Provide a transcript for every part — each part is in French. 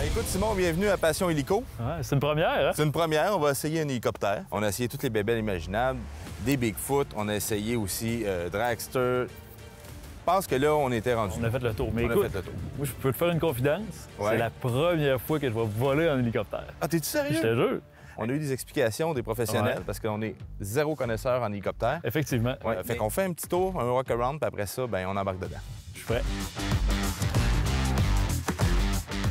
Écoute, Simon, bienvenue à Passion Hélico. Ouais, c'est une première, hein? C'est une première, on va essayer un hélicoptère. On a essayé toutes les bébelles imaginables, des Bigfoot, on a essayé aussi Dragster. Je pense que là, on était rendu. On a fait le tour. Mais On a écoute, fait le tour. moi, je peux te faire une confidence. Ouais. C'est la première fois que je vais voler en hélicoptère. Ah, t'es-tu sérieux? Je te jure. On a eu des explications des professionnels Ouais. parce qu'on est zéro connaisseur en hélicoptère. Effectivement. Ouais, fait qu'on fait un petit tour, un walk-around, puis après ça, ben, on embarque dedans. Je suis prêt.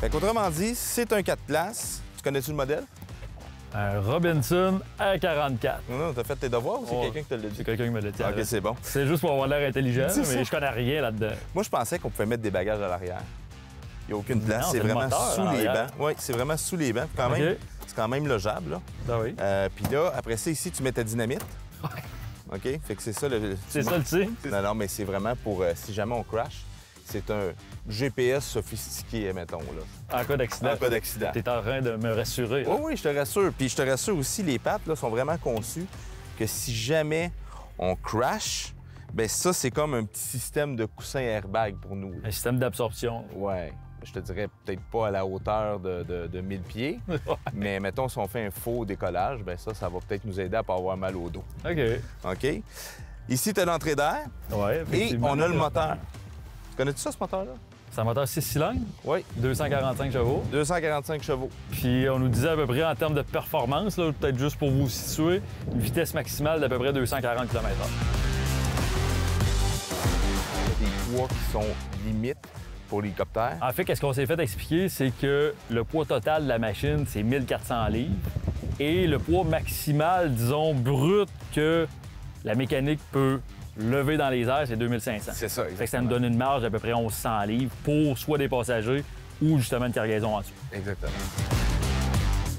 Fait qu'autrement dit, c'est un 4 places. Tu connais-tu le modèle? Un Robinson A44. Non, t'as fait tes devoirs ou c'est Ouais. quelqu'un qui te l'a dit? C'est quelqu'un qui me l'a dit. OK, c'est bon. C'est juste pour avoir l'air intelligent, C'est mais ça. je connais rien là-dedans. Moi, je pensais qu'on pouvait mettre des bagages à l'arrière. Il n'y a aucune place. Non, C'est c'est le vraiment moteur sous à les l'arrière. bancs. Oui, c'est vraiment sous les bancs. Quand OK. même, c'est quand même logeable, là. Ben oui. Puis là, après ça, ici, tu mets ta dynamite. OK? Fait que c'est ça le. C'est ça le tir. Non, mais c'est vraiment pour si jamais on crash, c'est un GPS sophistiqué, mettons, là. En cas d'accident. En cas d'accident. T'es en train de me rassurer. là. Oh oui, je te rassure. Puis je te rassure aussi, les pattes là, sont vraiment conçues que si jamais on crash, ben ça, c'est comme un petit système de coussin airbag pour nous. Un système d'absorption. Ouais. Je te dirais peut-être pas à la hauteur de 1000 pieds, mais mettons, si on fait un faux décollage, ben ça va peut-être nous aider à pas avoir mal au dos. OK. OK? Ici, tu as l'entrée d'air Ouais, et effectivement. on a le moteur. Tu connais-tu ça, ce moteur-là? C'est un moteur 6 cylindres, Oui. 245 chevaux. 245 chevaux. Puis on nous disait à peu près en termes de performance, là, peut-être juste pour vous situer, une vitesse maximale d'à peu près 240 km/h. Il y a des poids qui sont limites pour l'hélicoptère. En fait, qu'est-ce qu'on s'est fait expliquer, c'est que le poids total de la machine, c'est 1400 livres. Et le poids maximal, disons, brut que la mécanique peut lever dans les airs, c'est 2500. C'est ça, Fait que ça nous donne une marge d'à peu près 1100 livres pour soit des passagers ou justement une cargaison en dessous. Exactement.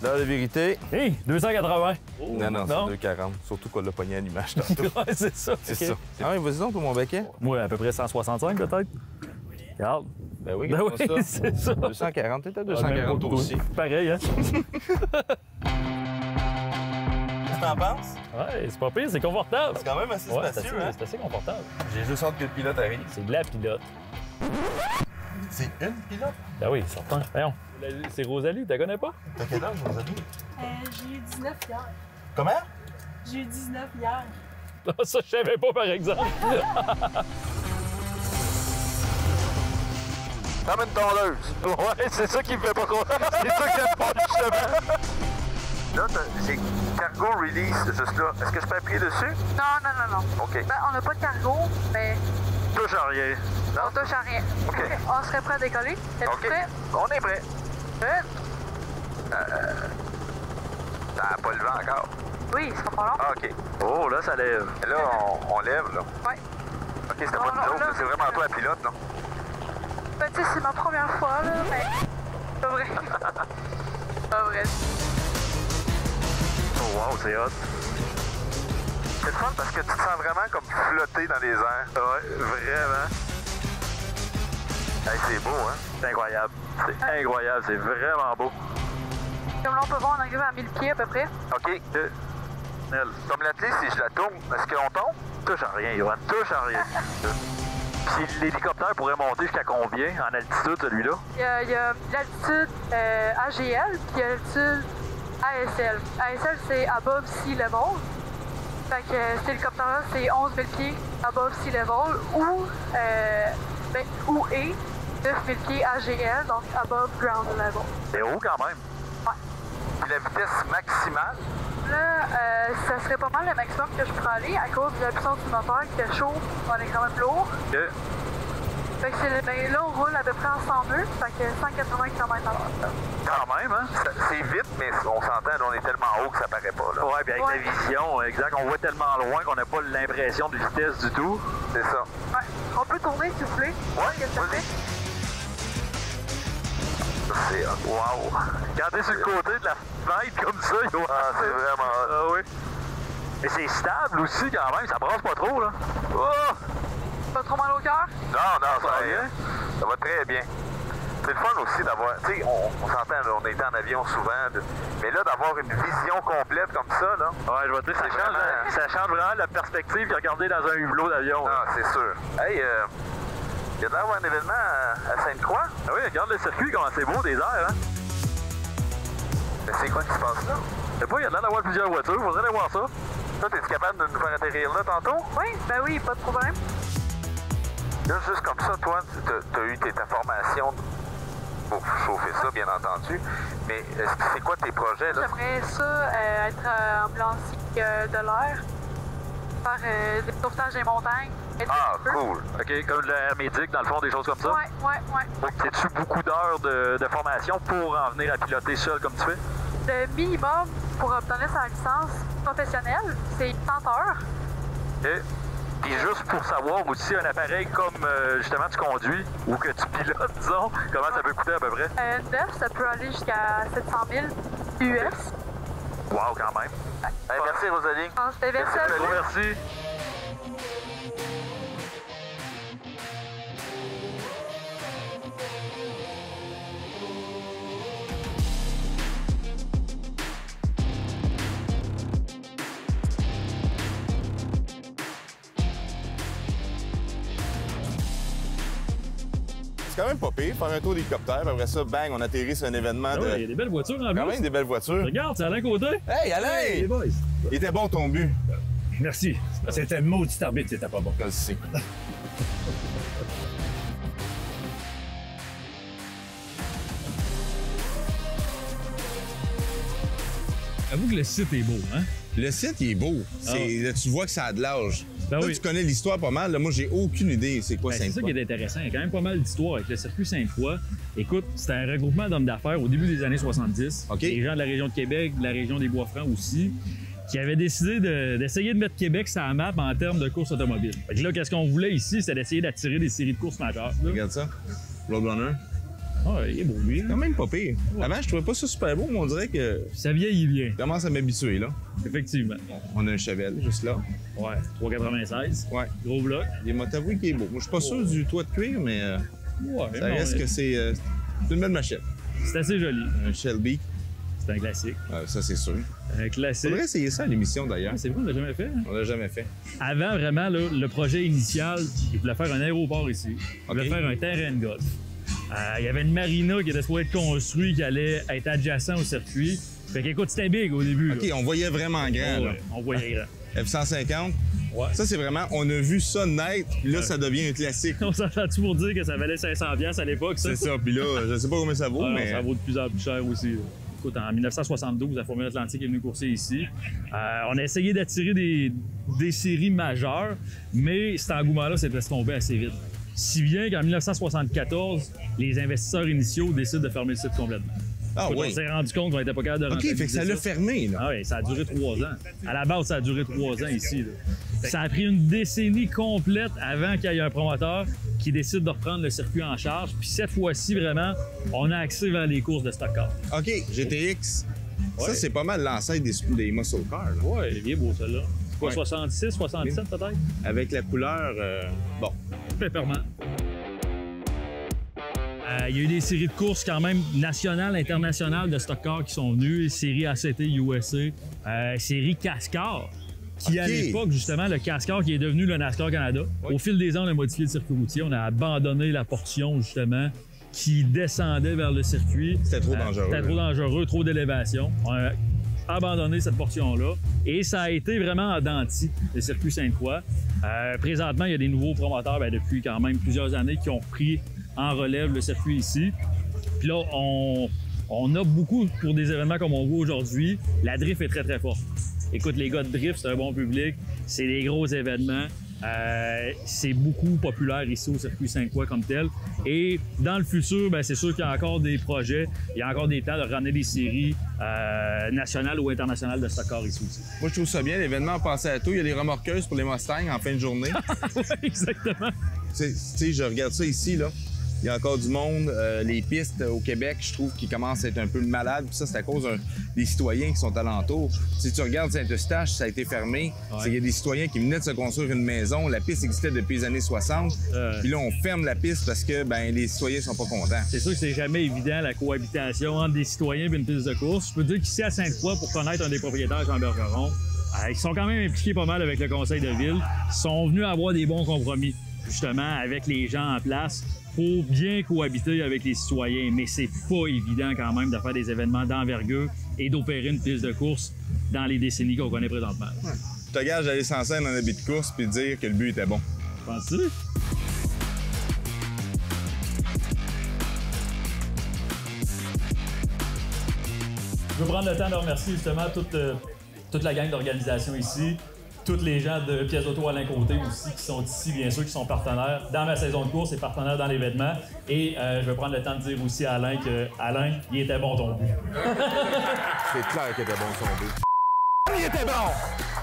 L'heure de vérité. Hé, 280! Non, c'est 240. Surtout qu'on l'a pogné à l'image tantôt. Ouais, c'est ça. C'est OK. ça. Ah oui, vas-y donc pour mon becquet. Moi, à peu près 165 peut-être. Regarde. Ben oui, Ben regarde oui, ça. c'est ça. 240, t'étais à Ah, même 240 pas aussi. Pareil, hein? Qu'est-ce que t'en penses? Ouais, c'est pas pire, c'est confortable. C'est quand même assez Ouais, c'est spacieux, assez, hein? c'est assez confortable. J'ai juste hâte que le pilote arrive. C'est de la pilote. C'est une pilote? Ben oui, certain. Voyons. C'est Rosalie, tu la connais pas? T'as quel âge, Rosalie? J'ai eu 19 hier. Comment? J'ai eu 19 hier. Ça, je savais pas, par exemple. Comme une tondeuse. Ouais, c'est ça qui me fait pas croire. C'est ça que j'aime pas, justement. Là, c'est cargo release juste là. Est-ce que je peux appuyer dessus? Non. OK. Ben, on n'a pas de cargo, mais Touche à rien. on touche à rien. OK. On serait prêt à décoller. Êtes-vous OK. prêt? On est prêt. Prêt? Ça n'a pas levé encore. Oui, ça sera pas long. Ah, OK. Oh, là, ça lève. Là, on lève, là. Ouais. OK, c'était Non, pas non, nous autres, là, c'est vraiment toi la pilote, non? Ben, tu sais, c'est ma première fois, là, mais... Pas vrai. Pas vrai. Oh, wow, c'est hot. C'est le fun parce que tu te sens vraiment comme flotter dans les airs. Ouais, vraiment. Hey, c'est beau, hein? C'est incroyable. C'est incroyable, c'est vraiment beau. Comme là, on peut voir, on arrive à 1000 pieds à peu près. OK. Comme l'athlète, si je la tourne, est-ce qu'on tombe? Touche à rien, Yoann. Touche à rien. Puis l'hélicoptère pourrait monter jusqu'à combien en altitude, celui-là? Il y a l'altitude AGL, puis il y a l'altitude ASL. ASL, c'est above sea level. Fait que cet hélicoptère-là, c'est 11 000 pieds above sea level ou est 9 000 pieds AGL, donc above ground level. C'est haut quand même. Ouais. Puis la vitesse maximale? Là, ça serait pas mal le maximum que je pourrais aller à cause de la puissance du moteur qui est chaud, on est quand même lourd. OK. Fait que ben, là, on roule à peu près en 100 nœuds, fait que 180 km/h. Quand même, hein? C'est vite, mais on s'entend, là, on est tellement haut que ça paraît pas, là. Ouais, puis avec Ouais. la vision, exact, on voit tellement loin qu'on n'a pas l'impression de vitesse du tout. C'est ça. Ouais. On peut tourner si vous voulez. Ouais, Qu'est-ce que ça vas-y. fait? C'est hot. Wow! Quand t'es sur le côté de la fenêtre comme ça, ah, c'est vraiment hot. Ah oui. Et c'est stable aussi quand même, ça brasse pas trop, là. Oh! Pas trop mal au cœur? Non, ça va bien. Ça va très bien. C'est le fun aussi d'avoir, tu sais, on s'entend, là, on a été en avion souvent, mais là, d'avoir une vision complète comme ça, là. Ouais, je vais te dire, ça change vraiment la perspective que regarder dans un hublot d'avion. Ah, c'est sûr. Hey, il y a d'avoir un événement à Sainte-Croix. Ah oui, regarde le circuit, comment c'est beau des airs, hein. Mais c'est quoi qui se passe là? Je sais pas, il y a l'air d'avoir plusieurs voitures. Faudrait aller voir ça. Toi, t'es-tu capable de nous faire atterrir là tantôt? Oui, pas de problème. Là, juste comme ça, toi, t'as eu ta formation pour chauffer ça, bien entendu. Mais c'est quoi tes projets, là? J'aimerais ça être ambulancier de l'air, faire des sauvetages des montagnes. Ah, cool. OK, comme l'air médic, dans le fond, des choses comme ça? Oui. As-tu beaucoup d'heures de formation pour en venir à piloter seul comme tu fais? Le minimum pour obtenir sa licence professionnelle, c'est 100 heures. OK. Puis juste pour savoir aussi, un appareil comme, justement, tu conduis ou que tu pilotes, disons, comment ça peut coûter à peu près? Neuf, ça peut aller jusqu'à 700 000 US. Wow, quand même. Hey, merci, Rosalie. C'était Merci. C'est quand même pas pire, faire un tour d'hélicoptère, puis après ça, bang, on atterrit sur un événement de... Il y a des belles voitures en plus. Quand même des belles voitures. Regarde, c'est Alain Côté. Hey, Alain! Hey, les boys! Il était bon ton but. Merci. C'était maudit arbitre, c'était pas bon. Je le sais. Avoue que le site est beau, hein? Le site, il est beau. Là, tu vois que ça a de l'âge. Ben Toi, oui. tu connais l'histoire pas mal. Là, moi, j'ai aucune idée c'est quoi Ben, c'est ça Sainte-Foy. qui est intéressant. Il y a quand même pas mal d'histoires avec le circuit Sainte-Foy. Écoute, c'était un regroupement d'hommes d'affaires au début des années 70. OK. Des gens de la région de Québec, de la région des Bois-Francs aussi, qui avaient décidé d'essayer de mettre Québec sur la map en termes de course automobile. Fait que là, qu'est-ce qu'on voulait ici, c'était d'essayer d'attirer des séries de courses majeures. Là. Regarde ça. Roadrunner. Ah, il est beau, lui. Quand même pas pire. Avant, je trouvais pas ça super beau, mais on dirait que Ça vieillit bien, je commence à m'habituer, là. effectivement. On a un Chevelle, juste là. Ouais, 3,96. Ouais. Gros bloc. Il m'a avoué qu'il est beau. Moi, je suis pas sûr du toit de cuir, mais Ouais, ça non, reste mais que c'est une belle machette. c'est assez joli. Un Shelby, C'est un classique. ça, c'est sûr. Un classique. Faudrait essayer ça à l'émission, d'ailleurs. C'est vrai, on l'a jamais fait. Hein? On l'a jamais fait. Avant, vraiment, là, le projet initial, il voulait faire un aéroport ici. Il voulait OK. faire un terrain de golf. Il y avait une marina qui était supposée être construite, qui allait être adjacent au circuit. Fait qu'écoute, c'était big au début. OK, là. on voyait vraiment grand, là. Ouais, on voyait grand. F-150. Ouais. Ça, c'est vraiment... On a vu ça naître, puis là, ça devient un classique. On s'entend-tu pour dire que ça valait 500$ à l'époque, ça? C'est ça. Puis là, je sais pas combien ça vaut, Ah non, mais... ça vaut de plus en plus cher aussi. Là. Écoute, en 1972, la Formule Atlantique est venue courser ici. On a essayé d'attirer des séries majeures, mais cet engouement-là s'est laissé tomber assez vite. Si bien qu'en 1974, les investisseurs initiaux décident de fermer le site complètement. Ah Écoute, oui. on s'est rendu compte qu'on n'était pas capable de OK, rentabiliser fait que ça l'a fermé, là. Ah oui, ça a duré 3 ans. À la base, ça a duré 3 ans ici. Là. Ça a pris une décennie complète avant qu'il y ait un promoteur qui décide de reprendre le circuit en charge. Puis cette fois-ci, vraiment, on a axé vers les courses de stock car. OK, GTX. Ça, Ouais. c'est pas mal l'ancêtre des muscle cars, là. Ouais, il est bien beau, celle-là. C'est quoi, Ouais. 66, 67 peut-être? Avec la couleur... bon. Peppermint. Il y a eu des séries de courses quand même nationales, internationales de stock car qui sont venues, série ACT USA, série Cascar, qui à OK. l'époque, justement, le Cascar qui est devenu le NASCAR Canada. Oui. Au fil des ans, on a modifié le circuit routier, on a abandonné la portion, justement, qui descendait vers le circuit. C'était trop dangereux. C'était trop dangereux, trop d'élévation. On a abandonné cette portion-là. Et ça a été vraiment en dents de scie, le circuit Sainte-Foy. Présentement, il y a des nouveaux promoteurs depuis quand même plusieurs années qui ont pris en relève le circuit ici. Puis là, on a beaucoup pour des événements comme on voit aujourd'hui. La drift est très, très forte. Écoute, les gars de drift, c'est un bon public. C'est des gros événements. C'est beaucoup populaire ici au circuit Sainte-Foy comme tel. Et dans le futur, c'est sûr qu'il y a encore des projets, il y a encore des plans de ramener des séries nationales ou internationales de stock car ici aussi. Moi, je trouve ça bien. L'événement passé à tout. Il y a des remorqueuses pour les Mustangs en fin de journée. Oui, exactement. Tu sais, je regarde ça ici, là. Il y a encore du monde. Les pistes au Québec, je trouve qu'ils commencent à être un peu malades. Puis ça, c'est à cause des citoyens qui sont alentour. Si tu regardes Saint-Eustache, ça a été fermé. Ouais. Il y a des citoyens qui venaient de se construire une maison. La piste existait depuis les années 60. Puis là, on ferme la piste parce que les citoyens sont pas contents. C'est sûr que c'est jamais évident la cohabitation entre des citoyens et une piste de course. Je peux dire qu'ici à Sainte-Foy, pour connaître un des propriétaires, Jean Bergeron, ils sont quand même impliqués pas mal avec le conseil de ville. Ils sont venus avoir des bons compromis, justement, avec les gens en place pour bien cohabiter avec les citoyens, mais c'est pas évident quand même de faire des événements d'envergure et d'opérer une piste de course dans les décennies qu'on connaît présentement. Ouais. Je te gage d'aller sans scène en habit de course puis de dire que le but était bon. Penses-tu? Je veux prendre le temps de remercier justement toute la gang d'organisation ici, tous les gens de Pièces d'auto Alain Côté aussi qui sont ici, bien sûr, qui sont partenaires dans ma saison de course et partenaires dans l'événement. Et je vais prendre le temps de dire aussi à Alain que, Alain, il était bon ton but. C'est clair qu'il était bon son but. Il était bon!